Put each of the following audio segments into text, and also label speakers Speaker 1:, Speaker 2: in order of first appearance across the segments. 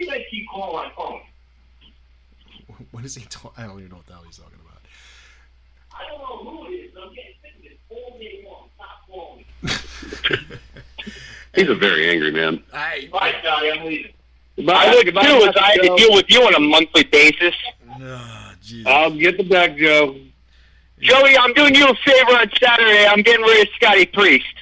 Speaker 1: They keep calling my phone.
Speaker 2: What is he talking? I don't even know what the hell he's talking about.
Speaker 1: I don't know who it is, but I'm getting sick of it all day long. Stop calling me.
Speaker 3: He's a very angry man.
Speaker 1: Bye, Scotty. I'm leaving.
Speaker 4: I would too, as I have to deal with you on a monthly basis.
Speaker 2: Jesus.
Speaker 3: I'll get the back, Joe.
Speaker 4: Joey, I'm doing you a favor on Saturday. I'm getting rid of Scotty Priest.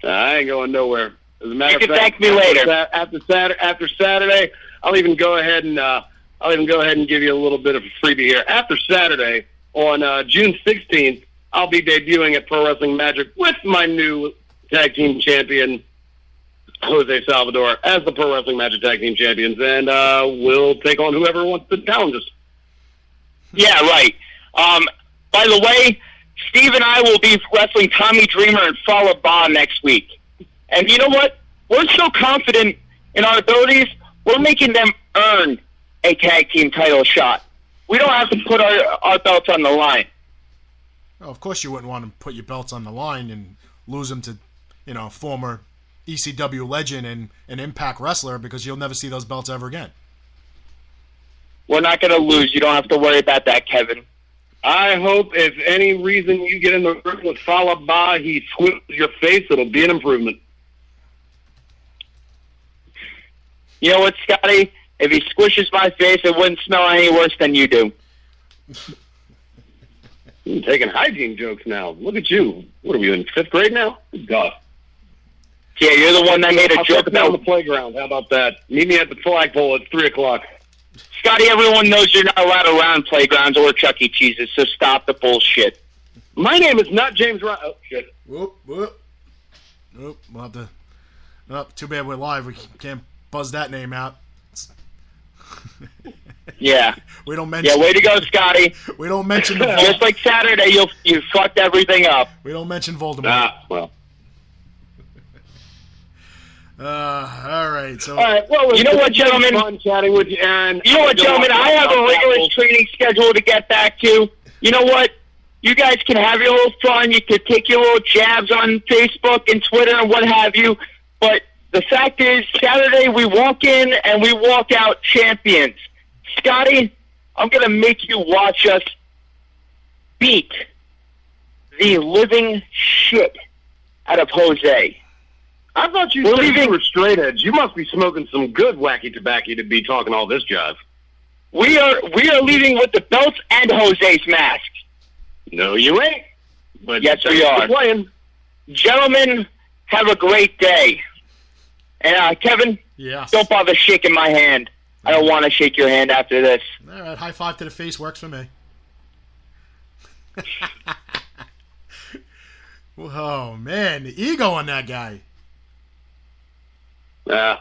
Speaker 3: I ain't going nowhere. As a matter
Speaker 4: You
Speaker 3: of
Speaker 4: can
Speaker 3: fact,
Speaker 4: thank me later.
Speaker 3: After Saturday, I'll even go ahead and give you a little bit of a freebie here. After Saturday, on June 16th, I'll be debuting at Pro Wrestling Magic with my new tag team champion, Jose Salvador, as the Pro Wrestling Magic Tag Team Champions, and we'll take on whoever wants to challenge us.
Speaker 4: Yeah, right. By the way, Steve and I will be wrestling Tommy Dreamer and Fallah Bahh next week. And you know what? We're so confident in our abilities, we're making them earn a tag team title shot. We don't have to put our belts on the line.
Speaker 2: Well, of course you wouldn't want to put your belts on the line and lose them to, former ECW legend and an Impact wrestler, because you'll never see those belts ever again.
Speaker 4: We're not going to lose. You don't have to worry about that, Kevin.
Speaker 3: I hope if any reason you get in the ring with Fallah Bahh, he squishes your face, it'll be an improvement.
Speaker 4: You know what, Scotty? If he squishes my face, it wouldn't smell any worse than you do.
Speaker 3: You're taking hygiene jokes now. Look at you. What are we in 5th grade now? Good God.
Speaker 4: Yeah, you're the one that made a joke
Speaker 3: about on the
Speaker 4: about...
Speaker 3: playground. How about that? Meet me at the flagpole at 3:00.
Speaker 4: Scotty, everyone knows you're not allowed around playgrounds or Chuck E. Cheese's, so stop the bullshit.
Speaker 3: My name is not James Ryan. Oh, shit.
Speaker 2: Whoop. Nope, we'll have to... Oh, too bad we're live. We can't buzz that name out.
Speaker 4: Yeah.
Speaker 2: We don't mention...
Speaker 4: Yeah, way to go, Scotty.
Speaker 2: We don't mention the...
Speaker 4: Just like Saturday, you fucked everything up.
Speaker 2: We don't mention Voldemort.
Speaker 3: Well.
Speaker 2: All right, so...
Speaker 3: All right, well,
Speaker 4: you know what, gentlemen?
Speaker 3: Fun chatting with you, Aaron.
Speaker 4: You know what, gentlemen? I have a rigorous training schedule to get back to. You know what? You guys can have your little fun. You can take your little jabs on Facebook and Twitter and what have you. But the fact is, Saturday we walk in and we walk out champions. Scotty, I'm going to make you watch us beat the living shit out of Jose.
Speaker 3: I thought you said you were straight edge. You must be smoking some good wacky tobacco to be talking all this jive.
Speaker 4: We are leaving with the belts and Jose's mask.
Speaker 3: No, you ain't. But
Speaker 4: yes, we are.
Speaker 3: Playing.
Speaker 4: Gentlemen, have a great day. And Kevin,
Speaker 2: yes.
Speaker 4: Don't bother shaking my hand. I don't want to shake your hand after this.
Speaker 2: All right, high five to the face works for me. Oh man, the ego on that guy.
Speaker 3: If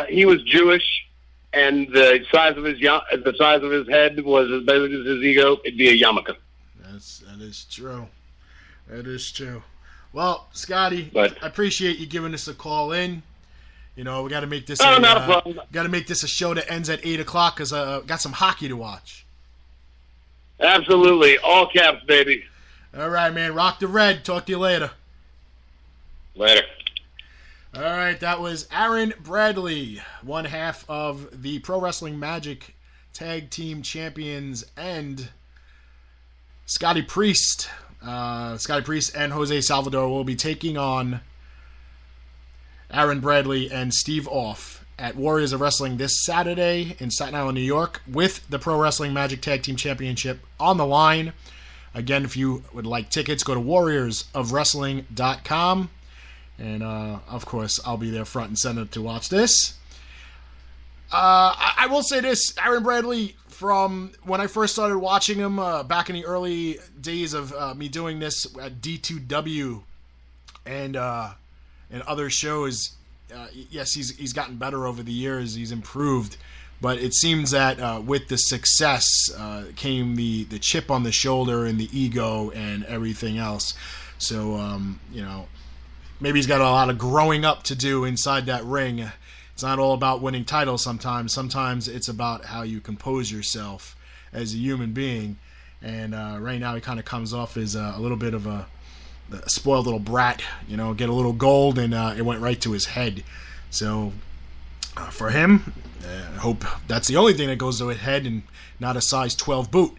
Speaker 3: he was Jewish and the size of his head was as big as his ego, it'd be a yarmulke.
Speaker 2: That is true. That is true. Well, Scotty,
Speaker 3: I
Speaker 2: appreciate you giving us a call in. We got to make this.
Speaker 3: Not a problem.
Speaker 2: Got to make this a show that ends at 8:00 because got some hockey to watch.
Speaker 3: Absolutely, all caps, baby.
Speaker 2: All right, man. Rock the red. Talk to you later.
Speaker 3: Later.
Speaker 2: All right, that was Aaron Bradley, one half of the Pro Wrestling Magic Tag Team Champions, and Scotty Priest. Scotty Priest and Jose Salvador will be taking on Aaron Bradley and Steve Off at Warriors of Wrestling this Saturday in Staten Island, New York, with the Pro Wrestling Magic Tag Team Championship on the line. Again, if you would like tickets, go to warriorsofwrestling.com. And, of course, I'll be there front and center to watch this. I will say this. Aaron Bradley, from when I first started watching him back in the early days of me doing this at D2W and other shows, yes, he's gotten better over the years. He's improved. But it seems that with the success came the chip on the shoulder and the ego and everything else. So, maybe he's got a lot of growing up to do inside that ring. It's not all about winning titles sometimes. Sometimes it's about how you compose yourself as a human being. And right now he kind of comes off as a little bit of a the spoiled little brat, get a little gold, and it went right to his head. So for him, I hope that's the only thing that goes to his head and not a size 12 boot.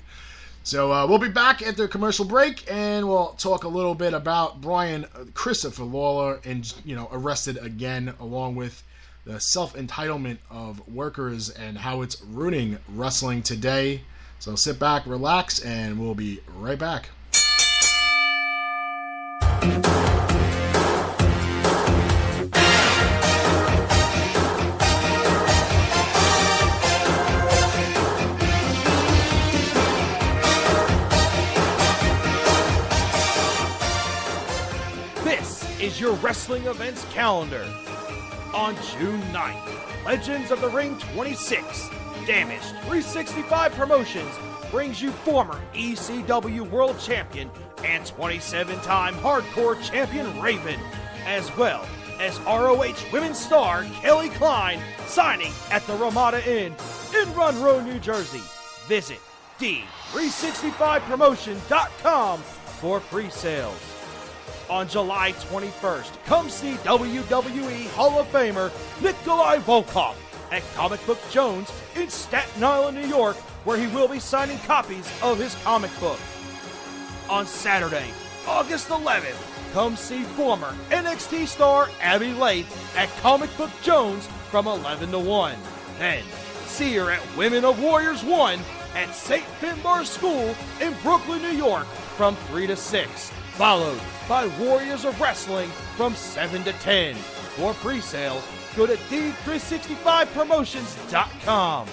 Speaker 2: So we'll be back after a commercial break, and we'll talk a little bit about Brian Christopher Lawler, and arrested again, along with the self-entitlement of workers and how it's ruining wrestling today. So sit back, relax, and we'll be right back.
Speaker 5: Is your wrestling events calendar. On June 9th, Legends of the Ring 26, Damaged 365 Promotions brings you former ECW World Champion and 27-time Hardcore Champion Raven, as well as ROH Women's Star Kelly Klein, signing at the Ramada Inn in Monroe, New Jersey. Visit D365promotion.com for pre-sales. On July 21st, come see WWE Hall of Famer Nikolai Volkov at Comic Book Jones in Staten Island, New York, where he will be signing copies of his comic book. On Saturday, August 11th, come see former NXT star Abby Layth at Comic Book Jones from 11 to 1. Then, see her at Women of Warriors 1 at St. Finbarr School in Brooklyn, New York from 3 to 6. Followed by Warriors of Wrestling from 7 to 10. For pre-sales, go to D365promotions.com.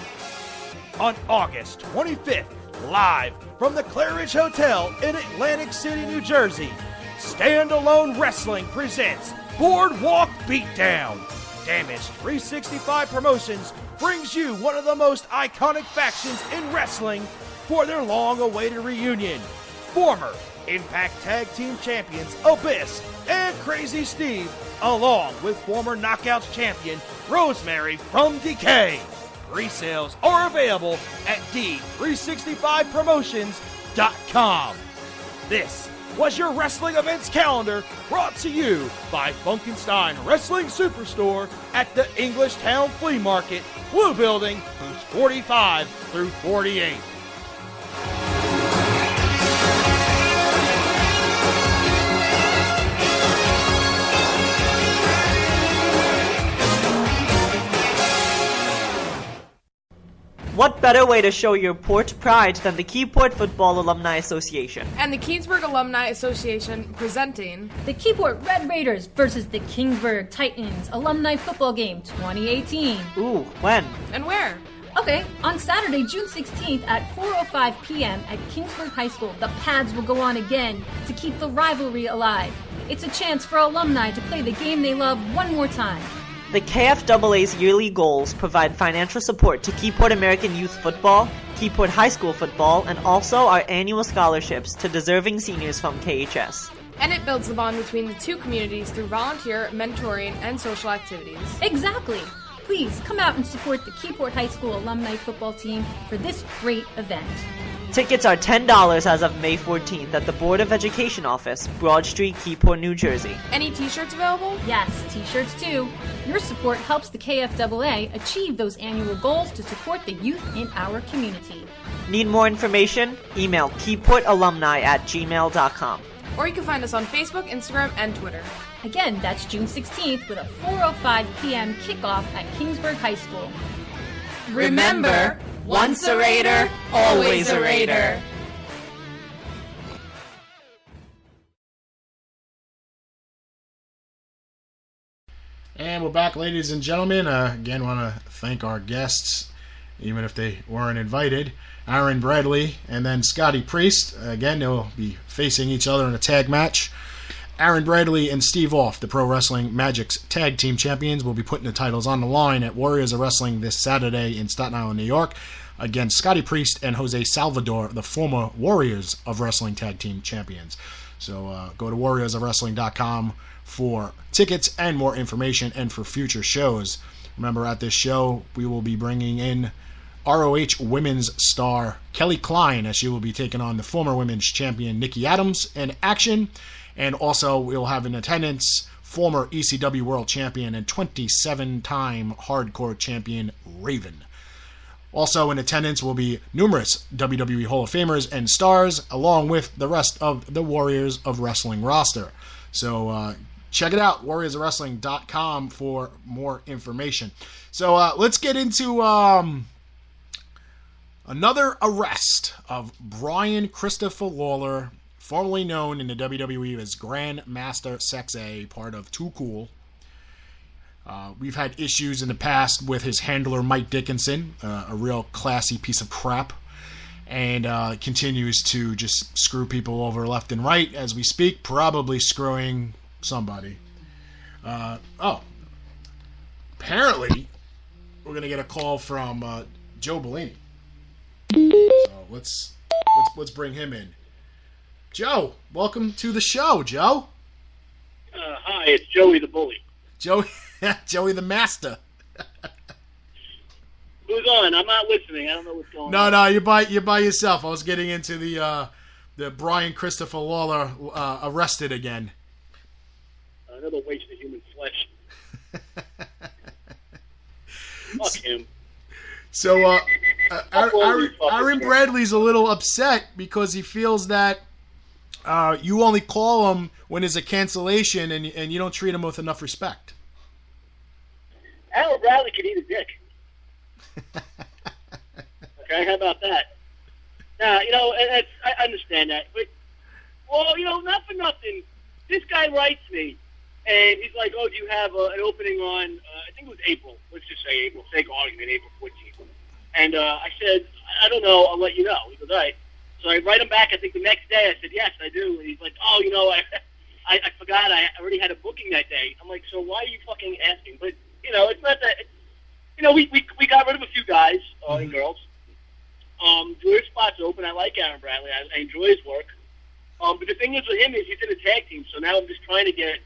Speaker 5: On August 25th, live from the Claridge Hotel in Atlantic City, New Jersey, Standalone Wrestling presents Boardwalk Beatdown. Damaged 365 Promotions brings you one of the most iconic factions in wrestling for their long-awaited reunion. Former Impact Tag Team Champions Abyss and Crazy Steve, along with former Knockouts champion Rosemary from Decay. Pre-sales are available at D365promotions.com. This was your wrestling events calendar, brought to you by Funkenstein Wrestling Superstore at the Englishtown Flea Market, Blue Building, booths 45 through 48.
Speaker 6: What better way to show your port pride than the Keyport Football Alumni Association?
Speaker 7: And the Keensburg Alumni Association presenting
Speaker 8: the Keyport Red Raiders versus the Kingsburg Titans Alumni Football Game 2018.
Speaker 6: Ooh, when?
Speaker 7: And where?
Speaker 8: Okay, on Saturday, June 16th at 4:05 p.m. at Kingsburg High School, the pads will go on again to keep the rivalry alive. It's a chance for alumni to play the game they love one more time.
Speaker 6: The KFAA's yearly goals provide financial support to Keyport American Youth Football, Keyport High School Football, and also our annual scholarships to deserving seniors from KHS.
Speaker 7: And it builds the bond between the two communities through volunteer, mentoring, and social activities.
Speaker 8: Exactly. Please come out and support the Keyport High School alumni football team for this great event.
Speaker 6: Tickets are $10 as of May 14th at the Board of Education office, Broad Street, Keyport, New Jersey.
Speaker 7: Any t-shirts available?
Speaker 8: Yes, t-shirts too. Your support helps the KFAA achieve those annual goals to support the youth in our community.
Speaker 6: Need more information? Email keyportalumni@gmail.com.
Speaker 7: Or you can find us on Facebook, Instagram, and Twitter.
Speaker 8: Again, that's June 16th with a 4:05 p.m. kickoff at Kingsburg High School.
Speaker 7: Remember, once a Raider, always a Raider.
Speaker 2: And we're back, ladies and gentlemen. Again, want to thank our guests, even if they weren't invited. Aaron Bradley and then Scotty Priest. Again, they'll be facing each other in a tag match. Aaron Bradley and Steve Off, the Pro Wrestling Magic's tag team champions, will be putting the titles on the line at Warriors of Wrestling this Saturday in Staten Island, New York, against Scotty Priest and Jose Salvador, the former Warriors of Wrestling tag team champions. So go to warriorsofwrestling.com for tickets and more information and for future shows. Remember, at this show, we will be bringing in ROH Women's Star Kelly Klein, as she will be taking on the former Women's Champion Nikki Adams in action. And also, we'll have in attendance former ECW World Champion and 27-time Hardcore Champion Raven. Also in attendance will be numerous WWE Hall of Famers and stars, along with the rest of the Warriors of Wrestling roster. So check it out, warriorsofwrestling.com for more information. So let's get into another arrest of Brian Christopher Lawler, formerly known in the WWE as Grandmaster Sexay, part of Too Cool. We've had issues in the past with his handler, Mike Dickinson, a real classy piece of crap, and continues to just screw people over left and right as we speak, probably screwing somebody. Apparently, we're going to get a call from Joe Bellini. So let's bring him in. Joe, welcome to the show, Joe.
Speaker 9: Hi, it's Joey the Bully.
Speaker 2: Joey the Master.
Speaker 9: Who's on? I'm not listening. I don't know what's going
Speaker 2: No,
Speaker 9: on.
Speaker 2: you're by yourself. I was getting into the Brian Christopher Lawler arrested again.
Speaker 9: Another waste of human flesh. Fuck him.
Speaker 2: So Aaron Bradley's a little upset because he feels that you only call him when there's a cancellation and you don't treat him with enough respect.
Speaker 9: Aaron Bradley could eat a dick. Okay, how about that? Now, I understand that. But, not for nothing, this guy writes me, and he's like, oh, do you have an opening on, I think it was April. Let's just say April, sake argument, April 14th. And I said, I don't know, I'll let you know. He goes, all right. So I write him back, I think the next day, I said, yes, I do. And he's like, oh, I forgot, I already had a booking that day. I'm like, so why are you fucking asking? But, it's not that, we got rid of a few guys and girls. George spot's open. I like Aaron Bradley. I enjoy his work. But the thing is with him is he's in a tag team, so now I'm just trying to get,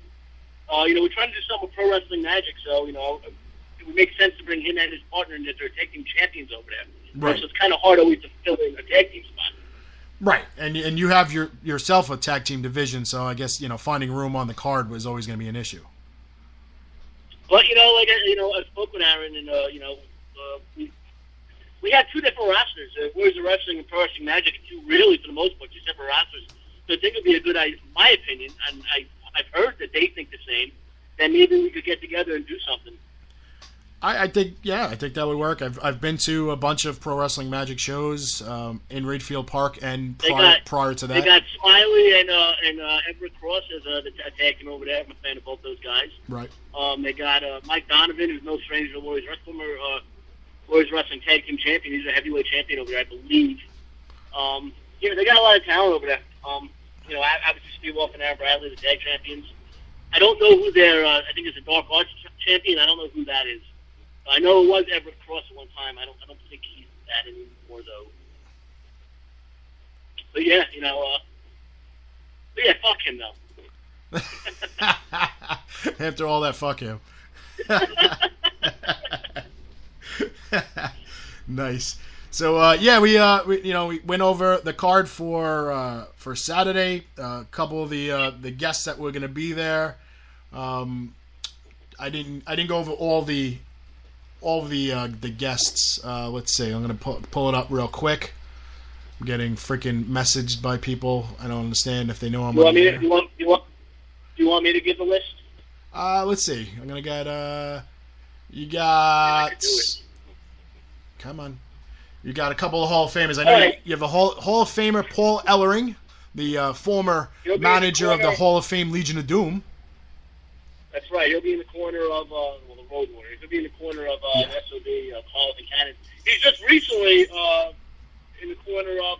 Speaker 9: we're trying to do something with Pro Wrestling Magic, so, it would make sense to bring him and his partner in as their tag team champions over there.
Speaker 2: Right.
Speaker 9: So it's kind of hard always to fill in a tag team spot.
Speaker 2: Right, and you have yourself a tag team division, so I guess, finding room on the card was always going to be an issue.
Speaker 9: But, I spoke with Aaron, and, we had two different rosters. Warriors of Wrestling and Pro Wrestling Magic, two really, for the most part, two separate rosters. So I think it would be a good idea, my opinion, and I've heard that they think the same, that maybe we could get together and do something.
Speaker 2: I think that would work. I've been to a bunch of Pro Wrestling Magic shows in Ridgefield Park and prior to that.
Speaker 9: They got Smiley and Everett Cross as the tag team over there. I'm a fan of both those guys.
Speaker 2: Right.
Speaker 9: They got Mike Donovan, who's no stranger to Warriors Wrestling, Warriors Wrestling Tag Team Champion. He's a heavyweight champion over there, I believe. They got a lot of talent over there. Obviously Steve Wolf and Aaron Bradley, the tag champions. I don't know who their, I think it's a Dark Arts champion. I don't know who that is. I know it was Everett Cross at one time. I don't think he's that anymore, though. But yeah, fuck him, though.
Speaker 2: After all that, fuck him. Nice. So we went over the card for Saturday. A couple of the guests that were going to be there. I didn't go over all the guests. Let's see. I'm going to pull it up real quick. I'm getting freaking messaged by people. I don't understand if they know I'm on the air.
Speaker 9: You want me to give the list?
Speaker 2: Let's see. I'm going to get you got. Come on. You got a couple of Hall of Famers. I know you have a Hall of Famer, Paul Ellering, the former manager of the Hall of Fame Legion of Doom.
Speaker 9: That's right. He'll be in the corner of the Road Warriors. He'll be in the corner of SOD, Hall of the Cannon. He's just recently in the corner of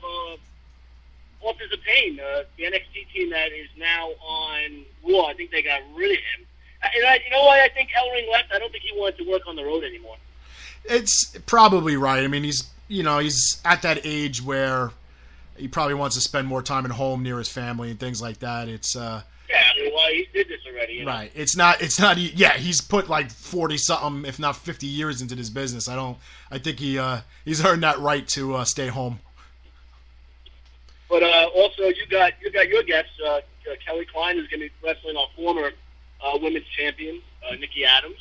Speaker 9: Authors of Pain, the NXT team that is now on Raw. I think they got rid of him. And you know why I think Ellering left? I don't think he wanted to work on the road anymore.
Speaker 2: It's probably right. I mean, he's at that age where he probably wants to spend more time at home near his family and things like that. It's
Speaker 9: he did this already.
Speaker 2: Right. It's not. Yeah, he's put like 40-something, if not 50 years into this business. I think he's earned that right to stay home.
Speaker 9: But also, you got your guests, Kelly Klein, who's going to be wrestling our former women's champion, Nikki Adams.